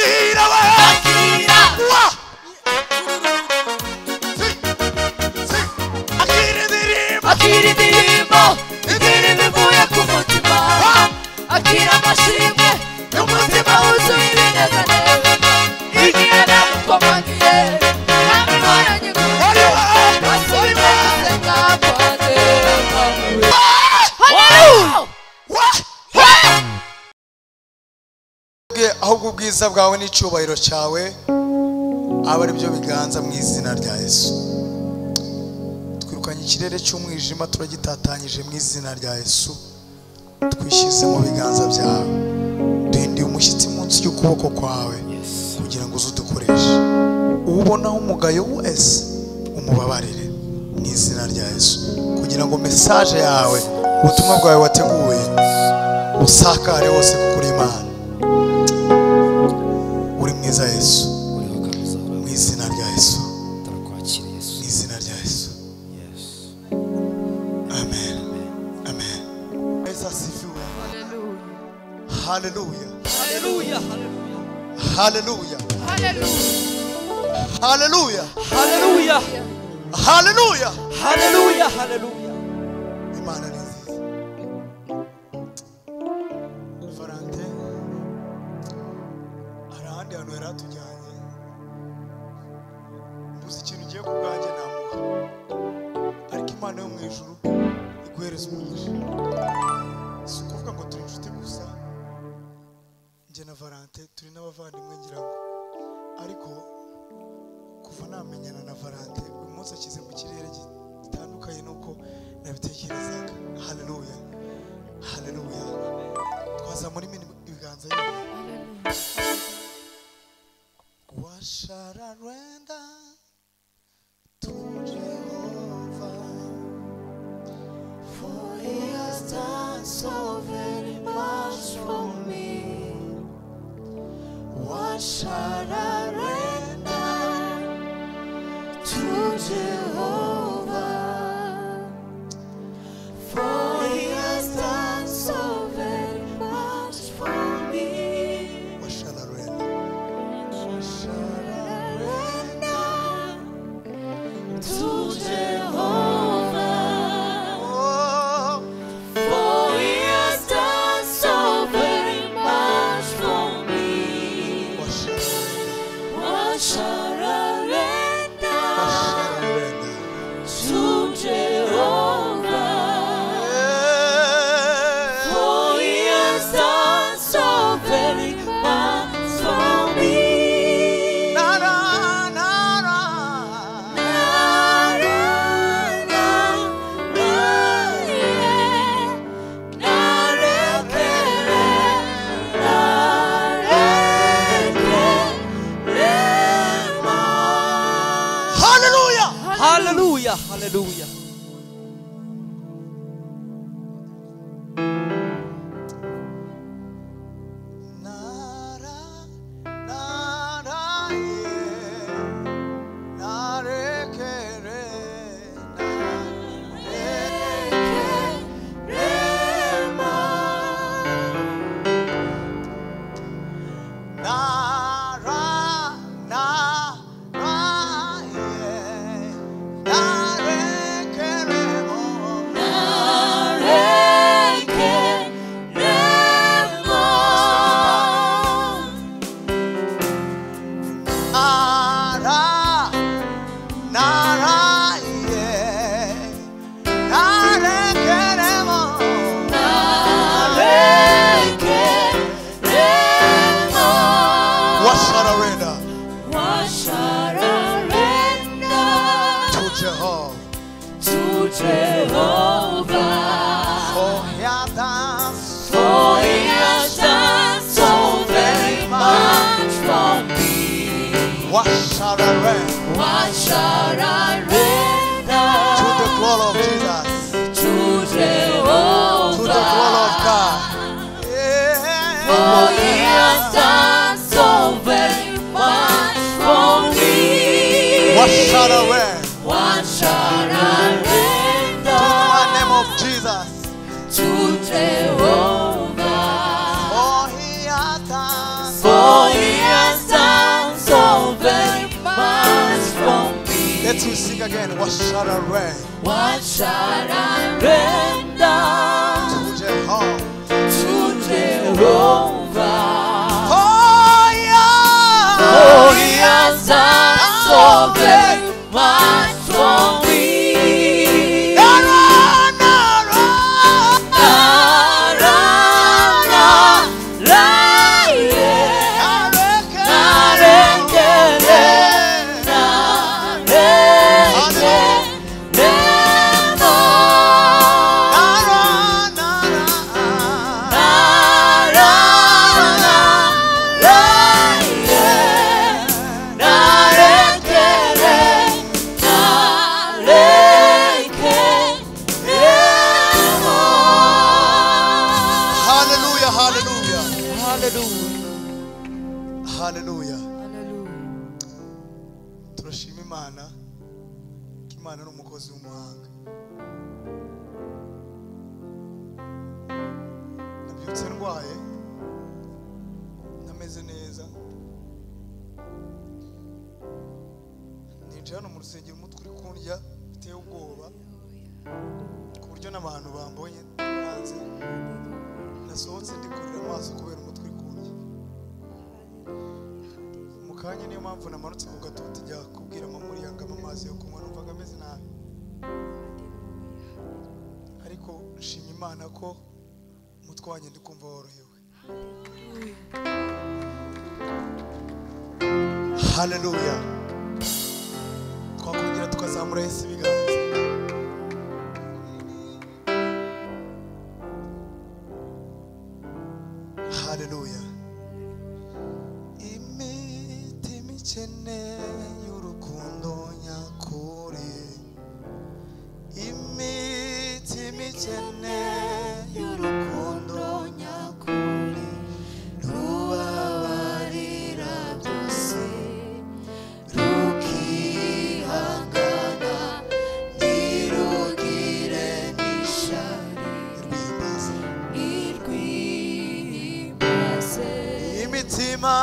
akira we akira akira indirimbo ivuye ku mutima akira amashimwe y'umutima wuzuye ibinezaneza igihe namukomangiye namibonanye kure wasubije guseka kwanjye ahubwo ubwiza bwawe n'icyubahiro cyawe aba ari byo biganza mu izina rya Yesu. Twirukanye ikirere cy'umwijima turagitatanyije mu izina rya Yesu. Twishyize mu biganza byawe, duhindiye umushyitsi munsi y'ukuboko kwawe kugira ngo uzudukoreshe. Ubonaho umugayo wese umubabarire mu izina rya Yesu, kugira ngo message yawe ubutumwa bwawe wateguye usakare hose kuri Imana. Uri mwiza Yesu, mu izina rya Yesu, mu izina rya Yesu. Amen, amen. Hallelujah, haleluya hallelujah, haleluya hallelujah, haleluya hallelujah, haleluya haleluya. Imana ni nziza. Farante arahandi hantu yari atujyanye, mbuze ikintu ugiye ku bwanjye namuha, ariko Imana yo mu ijuru iguhereza umugisha. Si ukuvuga ngo turi inshuti gusa, njye na Valante turi n'abavandimwe ngira ngo, ariko kuva namenyana na Valante uyu munsi akize mu kirere gitandukanye nuko nabitekerezaga. Haleluya, haleluya. Twazamura ibiganza yewe. What shall I render to Jehovah, for he has done so very much for me? What shall I render to Jehovah, for he has done so very much for me? What shall I render? What shall I render to Jehovah? Oh, For he has done so very much for me. what shall I render? What shall I render What shall I render? to Jehovah? For he has done so very much for me. Na na na na. Hallelujah. Hallelujah, hallelujah. Nara nara ye narekere nara nara ye narekere Nara, nara, yeah. Nare queremos. What shall I render What shall I render to Jehovah? to Jehovah? For he has done so For he has done so very much for me. What shall I render What shall I render to the glory of Jesus? to Jehovah? To the glory of God. For he has done so very much for me. What shall I render What shall I to render the name of Jesus? to Jehovah? For he has done For he has again. What shall I render? What shall I render To Jehovah. to Jehovah? Oh yeah. Oh, He has done so very much for me. Hallelujah. Turashima Imana ko Imana ari umukozi w'umuhanga. Nabyutse ndwaye, nameze neza, ninjiye hano mu rusengero umutwe uri kundya biteye ubwoba ku buryo n'abantu bambonye hanze nasohotse ndikurira amaso kubera umutwe uri kundya. Mukanya niyo mpamvu namanutse ku gatuti njya kubwira mama Muriyanga amazi yo kunywa, numvaga ameze nabi, ariko nshimye Imana ko umutwe wanjye ndi kumva worohewe. Hallelujah. Twakongera tukazamura Yesu ibiganza. Hallelujah. Imitima ikeneye urukundo nyakuri. Imitima ikeneye urukundo nyakuri. Rubabarira byose, rukihangana, ntirugire n'ishari. Irwimbaze imitima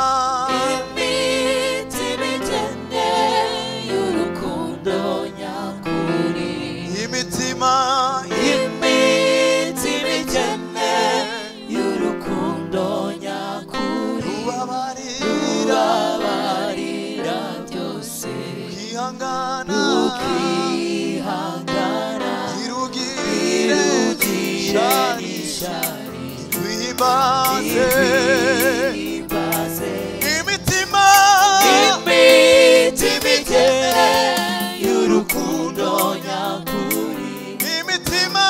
ikeneye urukundo nyakuri. Imitima ikeneye urukundo nyakuri. Rubabarira byose, rukihangana, ntirugire n'ishari. Rwihimbaze imitima ikeneye urukundo nyakuri. Imitima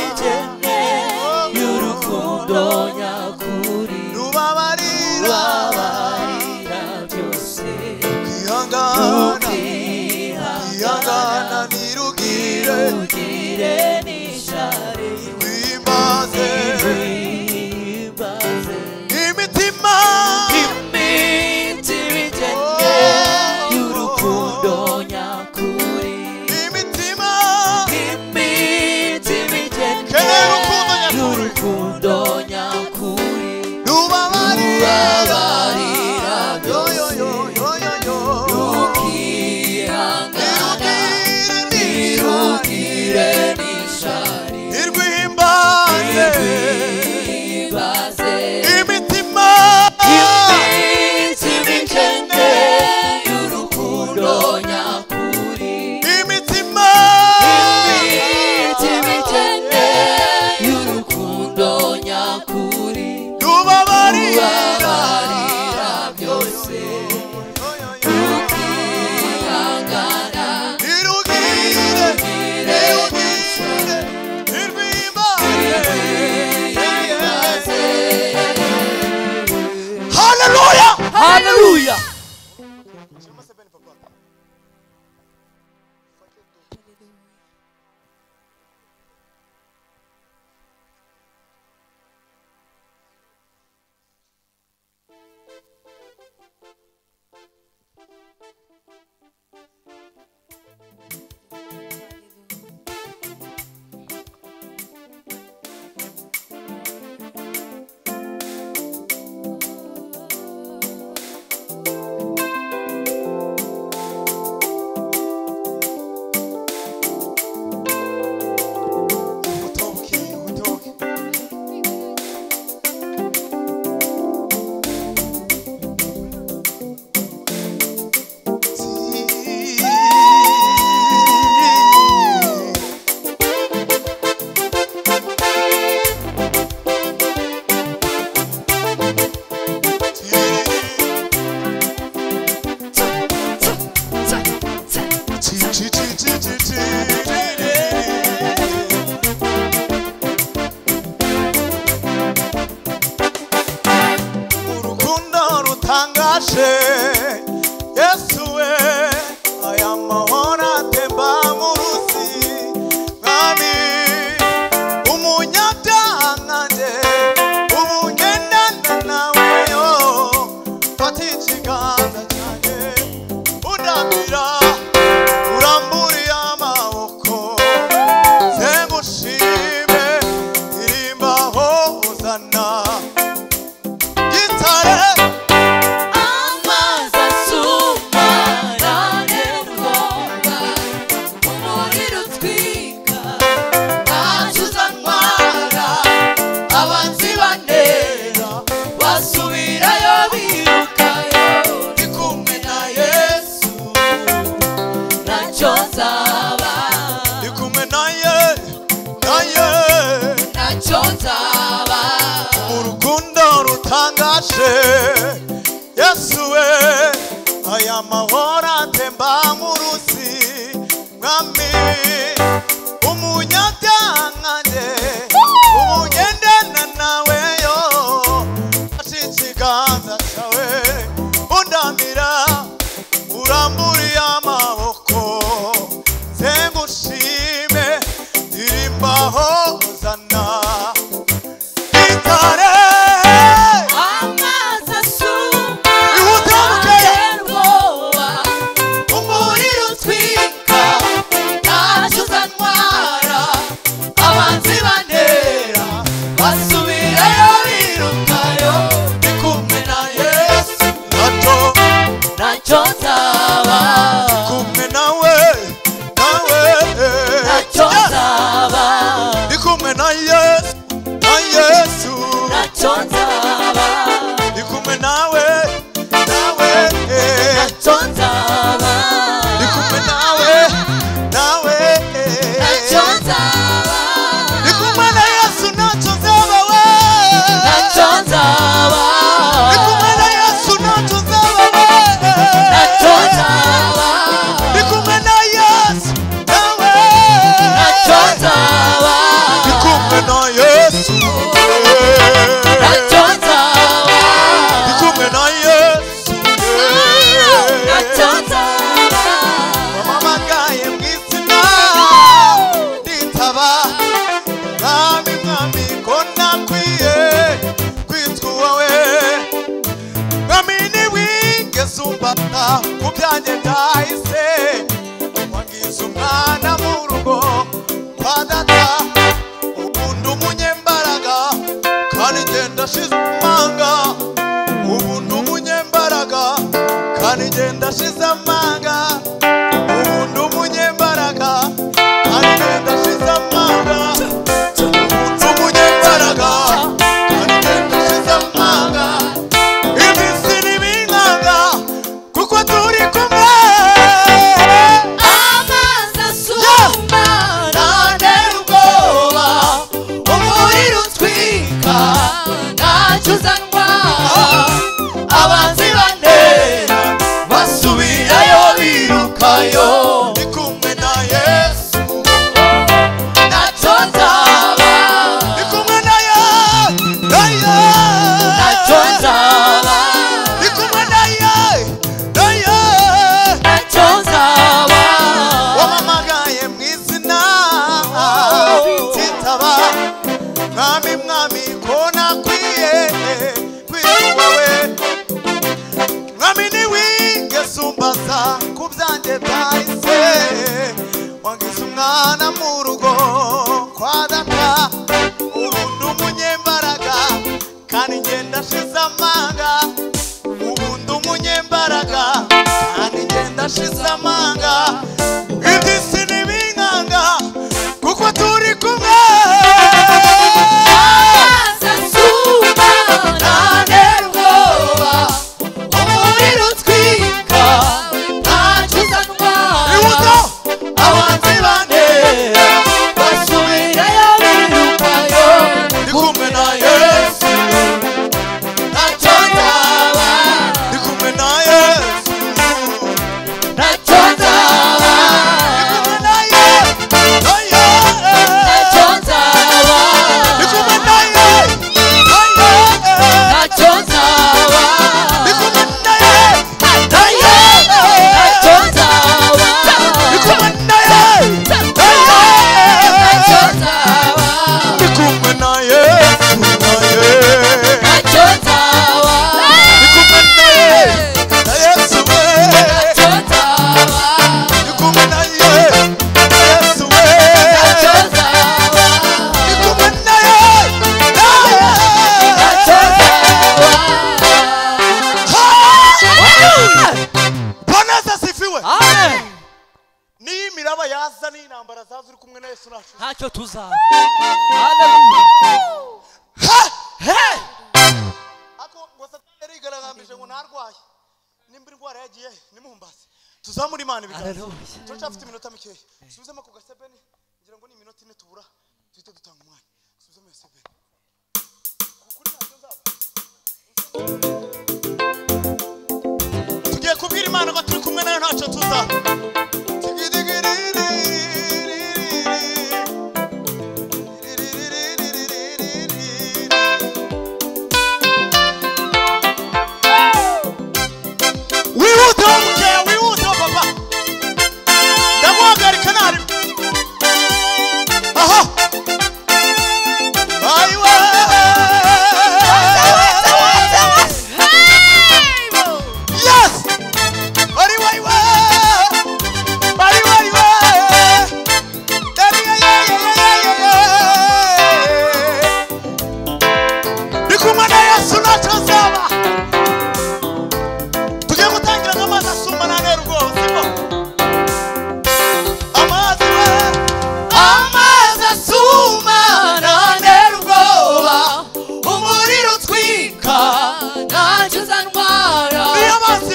ikeneye urukundo nyakuri. Rubabarira byose, rukihangana, ntirugire n'ishari. Rwihimbaze imitima ikeneye urukundo nyakuri. Imitima ikeneye urukundo nyakuri. Rubabarira byose, rukihangana, ntirugire n'ishari. uraje Yesu we aya mahoro atemba mu ruzi mwami umunyabyankanjye ubugendana nawe yo ikiganza cyawe undamira uramburiye amaboko nzengushime ndirimba hozana itare amazi asuma aterwoba umuriro utwika ntacyo uzantwara abanzi bantera basubirayo birukayo ndi kumwe na Yesu ntacyo nzaba kumwe nawe ntacyo nzaba ndi kumwe na Yesu ntacyo nzaba ndi kumwe nawe ntacyo nzaba ndi kumwe nawe ntacyo nzaba ndi kumwe na Yesu ntacyo nzaba we ntacyo nzaba ndi kumwe na Yesu ntacyo nzaba we ntacyo nzaba ndi kumwe na Yesu nawe ntacyo nzaba ndi kumwe na Yesu ntacyo nzaba ndi kumwe na Yesu ntacyo nzaba wamamagaye mu izina nditaba mwami mwami ko nakwiye kwitwa uwawe mwami ntiwigeze umbata ku byanjye byahise wangize umwana mu rugo kwa data ubundi umunyembaraga kandi ngenda shize amanga ubundi umunyembaraga kandi ngenda shize amanga ubundi umunyembaraga kandi ngenda shize amanga ubundi umunyembaraga kandi ngenda shize amanga iminsi n'ibinkanga kuko turi kumwe amazi asuma ntantera ubwoba umuriro utwika ntacyo uzantwara abanzi bantera basubirayo birukayo ndi kumwe na Yesu ntacyo nzaba ndi kumwe na Yesu ntacyo nzaba ndi kumwe na Yesu ntacyo nzaba wamamagaye mu izina titaba mwami mwami ko nakwiye kwitwa we mwami ntiwigeze umbaza ku byanjye byahise wangize umwana mu rugo kwa data ubundi umunyembaraga kandi ngenda shize amanga ubundi umunyembaraga kandi ngenda shize amanga iby'isi n'ibinkanga kuko turi kumwe amazi asuma ntantera ubwoba umuriro utwika ntacyo uzantwara ibuto abanzi bantera basubirayo birukayo ndi kumwe na Yesu ntacyo nzaba ndi kumwe na Yesu ntacyo nzaba ndi kumwe na Yesu ntacyo nzaba ndi kumwe na Yesu ntacyo nzaba ndi kumwe na Yesu ntacyo nzaba ndi kumwe na Yesu ntacyo nzaba ndi kumwe na Yesu ntacyo nzaba ndi kumwe na Yesu we ntacyo nzaba ndi kumwe na Yesu we ntacyo nzaba ndi kumwe na ntacyo nzaba Bwana asifiwe amen niyo imiraba yaza n'intambara zaza uri kumwe na Yesu nacu ntacyo tuzaba haleluya ako ngo Satani yarigaragambije ngo narwaye nimba indwara yagiye nimumbase tuzamura Imana ibiganza haleluya turacafite iminota mikeya subizemo ku gasebeni ngira ngo ni iminota ine tubura duhita dutanga umwanya subizemo ya sebeni kuri ntabyo nzaba ntacyo tuza wihuta mukeya wihuta papa ndaguhagarika nari aha ayiwe yes ariwe ndi kumwe na Yesu ntacyo nzaba tugiye gutangira nk'amazi asuma nantera ubwoba siko amazi asuma nantera ubwoba umuriro utwika ntacyo uzantwara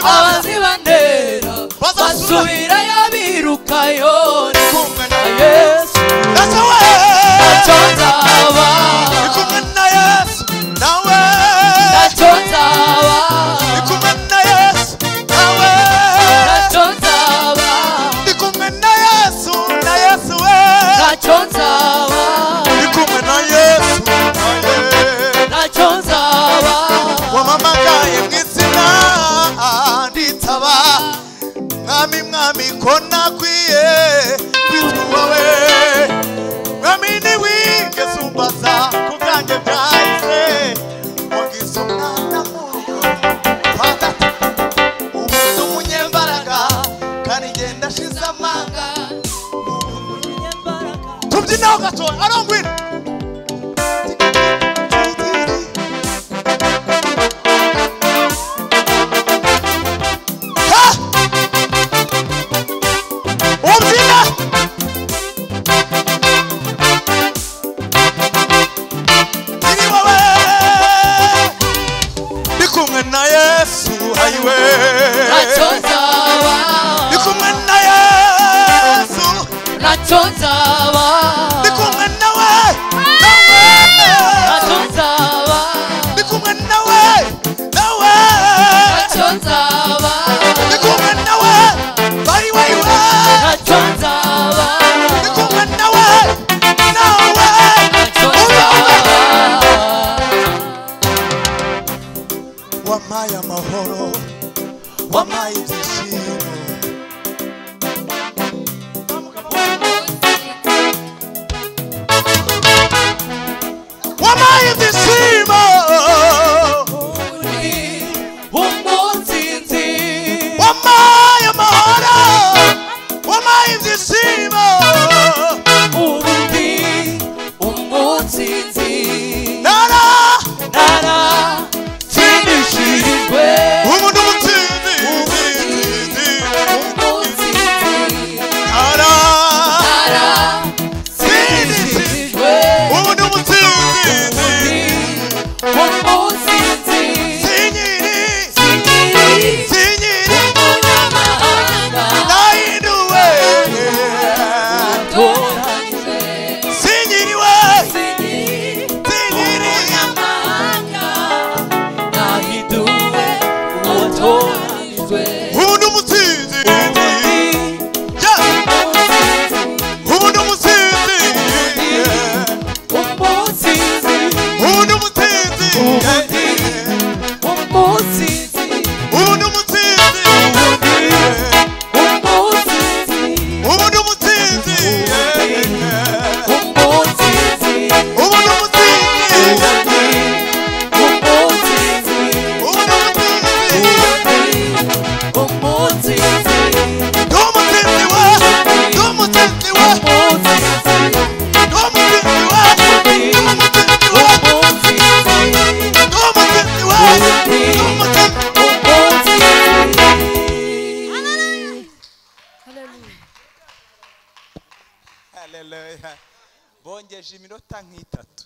abazi bantera basubirayo birukayo ndi kumwe na Yesu ntacyo nzaba ndi kumwe na Yesu nawe ntacyo nzaba ndi kumwe na Yesu nawe ntacyo nzaba ndi kumwe na Yesu we ntacyo nzaba ndi kumwe na Yesu ntacyo nzaba wamamagaye mu izina nditaba mwami ko nakwiye kwitwa uwawe mwami ntiwigeze umbaza ku bwanjye byahise wagize umwana mu rugo patata ubu ndi umunyembaraga kandi ngenda ashize amanga tubyinaho gatoya arongwira ubyina iri wowe ndi kumwe na Yesu ayiwe ntacyo nzaba ndi kumwe na Yesu ntacyo nzaba ndi kumwe nawe ntacyo nzaba ndi kumwe nawe ntacyo nzaba ndi kumwe nawe ayiwe ntacyo nzaba ndi kumwe nawe ntacyo nzaba wampaye amahoro wampaye ibyishimo wampaye ibyishimo umunsinzi wampaye amahoro wampaye ibyishimo ubundi umunsinzi nara tsindishirijwe ubu ni umutsinzi nara tsindishirijwe ubu ni umutsinzi umunsinzi sinyiri umunyamahanga nahinduwe toranyije sinyiriwe umunyamahanga nahiduwe uwatoranyijwe ubu ni umutsinzi ubu ni umutsinzi umunsinzi ubu ni umutsinzi umunsinzi ubu ni umutsinzi umunsinzi ubu ni umutsinzi umunsinzi ubu ni umutsinzi umunsinzi ubu ni umutsinzi umunsinzi ndi umutsinzi we ndi umutsinzi we ndi umutsinzi we ndi umutsinzi we ndi umutsinzi we ndi umutsinzi haleluya bongeje iminota nk'itatu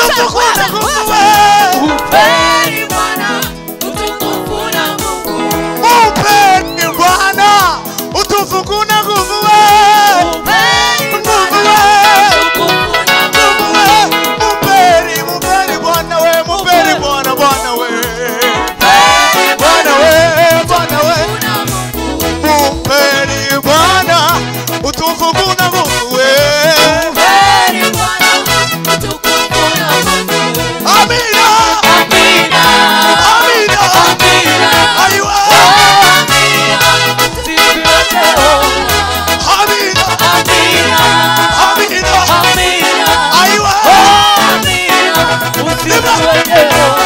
utufukuna nguvu we. Mpeni Bwana utukufu na Mungu. Mpeni Bwana utukufu na nguvu we. Mpeni Nguvu Bwana we. utukufu na Nguvu Mungu. we. Mpeni Bwana we. Mpeni Bwana Bwana we. Mpeni Bwana we. Bwana we. utukufu na Mungu. Mpeni Bwana utukufu na nguvu we. Mpeni Bwana utukufu na Mungu. Amina. Amina. Amina. Amina. Aywa. Amina. Sifiwe Jehova. Amina. Amina. Amina. Amina. Aywa. Amina. Usifiwe Jehova.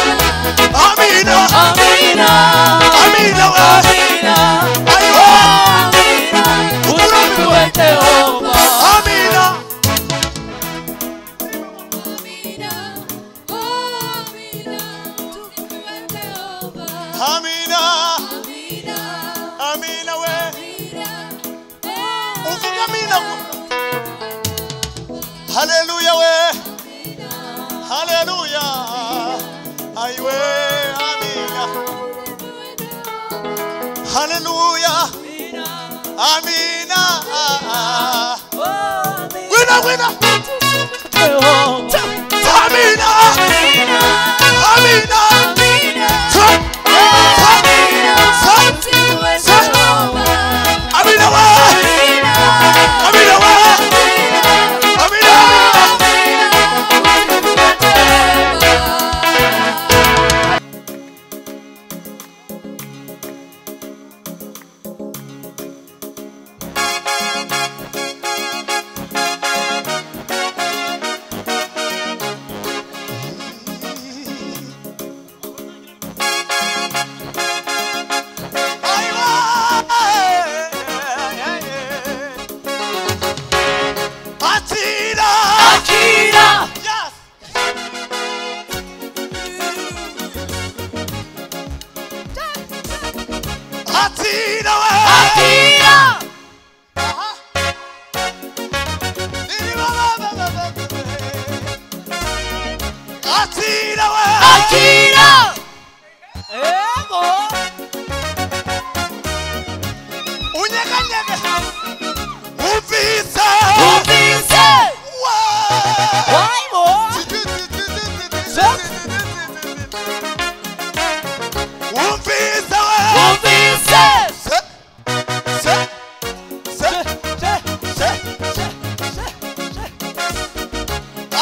Amina. Amina. Amina we. Amina. Aywa. Amina. Usifiwe Jehova. Amina. Amina. Amina we. Uvuga amina. Hallelujah we. Hallelujah. Aywe. Amina. Hallelujah. Amina. Wina wina. Amina. Amina. Amina wa. Amina wa. Amina. Atira. Akira. Yes. Atira we. Akira. Atira we. Akira. Ego. Unyeganyege. Uvisa. Uvise. Wow. Waibo. Uvisa we. Uvise.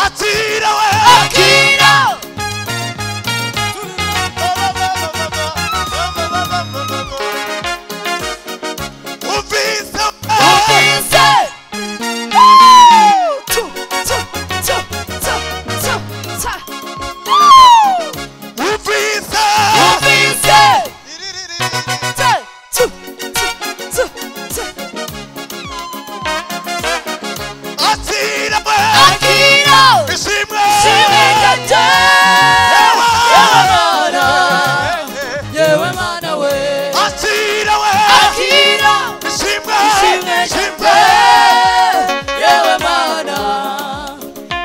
Atira we. Akira. Uvisa. Uvise. Uvisa. Uvise. Atira we. Akira. Ishimwe. Shimekete. Yewa. Yewe mana we. Atira we. Akira. Ishimwe. Shimekete. Yewe mana.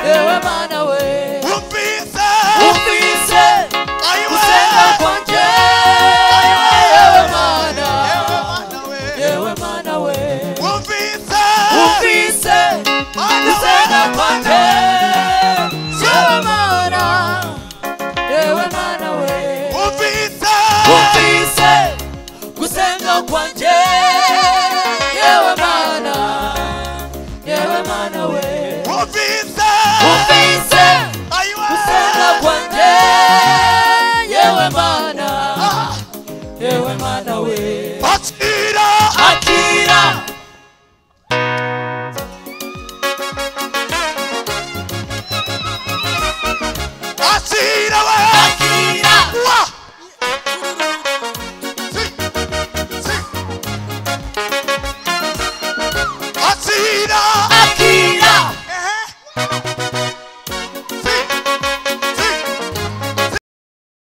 Yewe mana we. Uvisa. Uvise. Aywa. Kusenga kwanje. Yewe mana. Yewe mana we. Uvisa. Uvise. Kusenga kwanje. Yewe mana. Yewe mana we. Uvisa. Uvise. Kusenga kwanje. Yewe mana. Yewe mana we. Uvisa. Uvise. Aywa. Kusenga kwanje. Yewe mana. Yewe mana we. Atira. Akira. Atira we.